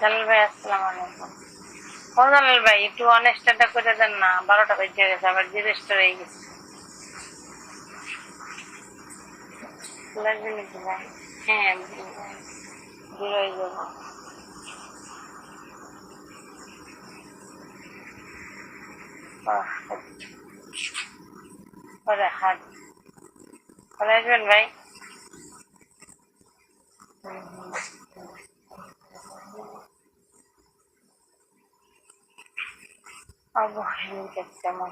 জালাল ভাই আসসালামু আলাইকুম। ও জালাল ভাই একটু অনেস্টটা করে দেন না, 12টা বেজে গেছে, আবার জিরেস্ট হয়ে গেছে। লাগবে নাকি ভাই? হ্যাঁ, দূর হয়ে যাবো। পরে হাট পরে আসবেন ভাই। অবহেলিত কেমন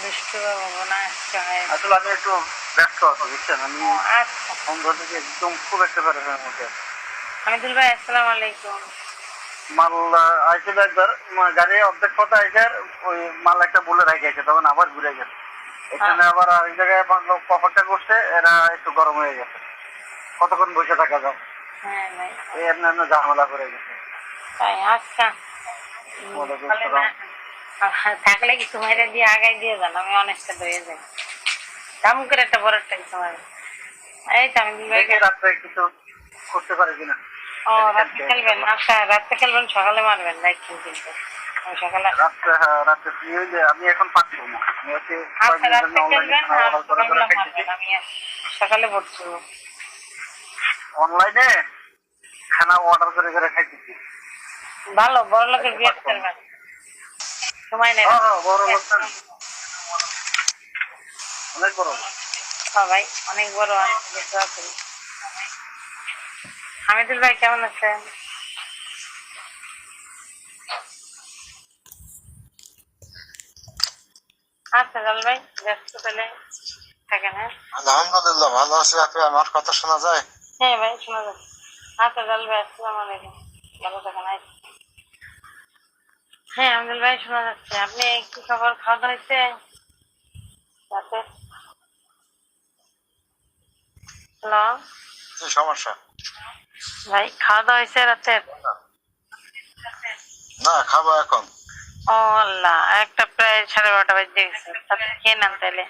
দুষ্টু বাবু না আজকে হয়। আসলে আমি একটু ব্যস্ত আছি, বুঝছেন? আমি আচ্ছা ফোন ধরতে গিয়ে একদম খুব একটা প্যারেশানির মধ্যে আছি। হামিদুল ভাই আসসালামু আলাইকুম। মাল আইছিল একবার, গাড়ি অর্ধেক পথে আইসে ওই মাল একটা বলে রেখে গেছে, তখন আবার ঘুরে গেছে। এখানে আবার আরেক জায়গায় লোক পকেটটা করছে, এরা একটু গরম হয়ে গেছে। কতক্ষণ বসে থাকা যায়? হ্যাঁ ভাই, এই এমনি ঝামেলা করে গেছে। তাই আচ্ছা ওয়ালাইকুম বলে না, আসসালাম। থাকলে কিছু মেরে দিয়ে আগাই দিয়ে যান, আমি অনেকটা ধরে যাই দাম করে একটা বড় একটা কিছু মারে। এই তো আমি দেখি রাত্রে কিছু করতে পারে কিনা। ও রাত্রে খেলবেন? আচ্ছা রাত্রে খেলবেন, সকালে মারবেন রাইট কিন্তু আমি সকালে। রাত্রে, হ্যাঁ রাত্রে ফ্রি হইলে আমি এখন পারবো না। আমি হচ্ছে আচ্ছা রাত্রে খেলবেন আর সকালবেলা খাইতেছি মারবেন, আমি সকালে ভর্তি হবো। অনলাইনে, খানা অর্ডার করে করে খাইতেছি। ভালো, বড় লোকের বিয়ে করবেন, সময় নেই। বড় লোক না, অনেক বড় লোক। ভাই অনেক বড়, হামিদুল ভাই কেমন আছেন? আচ্ছা জাল ভাই ব্যস্ত তাহলে থাকেন। হ্যাঁ আলহামদুলিল্লাহ ভালো আছি। আপনি আমার কথা শোনা যায়? হ্যাঁ ভাই শোনা যাচ্ছে। আচ্ছা জাল ভাই আসসালামু আলাইকুম, ভালো থাকেন। হ্যাঁ আমিদুল ভাই শোনা যাচ্ছে। আপনি কি খবর, খাওয়া দাওয়া হয়েছে রাতে? হ্যালো কি সমস্যা? ভাই খাওয়া দাওয়া হয়েছে রাতে? না, খাবো এখন। ও আল্লাহ, একটা প্রায় 12:30 বাজে গেছে, তাহলে খেয়ে নেন তাইলে।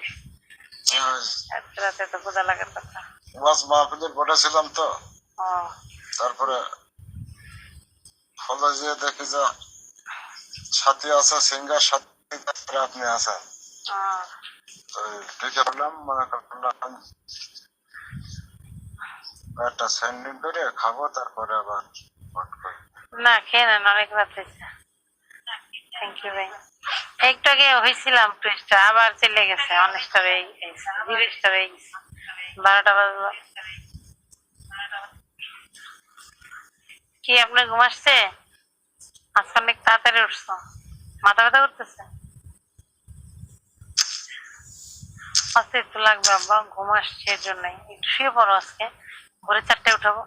এত রাতে তো ক্ষুধা লাগার কথা। ওয়াজ মাহফিলের বলেছিলাম তো, ও তারপরে হলো যে দেখি যে সাথী আছে, সিঙ্গার সাথী, তারপরে আপনি আছেন। তো ঢুকে পড়লাম, মনে করলাম একটা স্যান্ডউইচ করে খাবো, তারপরে আবার না খেয়ে নেন, অনেক রাত হয়েছে। থ্যাংক ইউ ভাই। একটু আগে হয়েছিলাম টুইস্টটা, আবার চলে গেছে, অনেকটা হয়ে গেছে, 0টা হয়ে গেছে, 12টা বাজলো। কি আপনার ঘুম আসছে? আজকে অনেক তাড়াতাড়ি উঠছো, মাথা ব্যথা করতেছে? আজকে একটু লাগবে আব্বা, ঘুম আসছে এর জন্যই। একটু শুয়ে পড়ো, আজকে ভোরে 4টায় উঠাবো।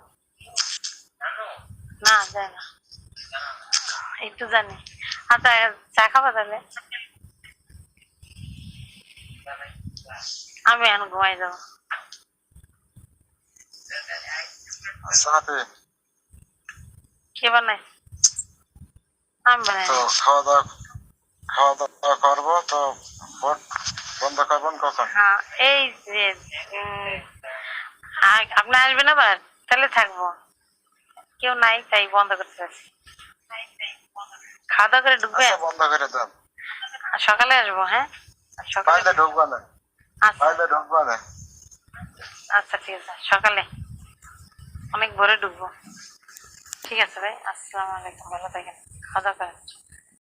না যায় না, একটু জানি। আচ্ছা চা খাবা তাহলে? আমি এখন ঘুমাই যাবো। সাথে কে বানাই? আমি বানাই। তো খাওয়া দাওয়া করবো তো। ভোট বন্ধ করবেন কখন? হ্যাঁ এই যে আপনি আসবেন আবার, তাহলে থাকবো। কেউ নাই তাই বন্ধ করতে পারছি। খাওয়া দাওয়া করে ঢুকবে? বন্ধ করে দেন, সকালে আসবো। হ্যাঁ সকালে পাইলে ঢুকবা না, আচ্ছা পাইলে ঢুকবা না। আচ্ছা ঠিক আছে, সকালে অনেক ভোরে ঢুকবো। ঠিক আছে ভাই, আসসালামু আলাইকুম, ভালো থাকেন, খাওয়া দাওয়া করেন।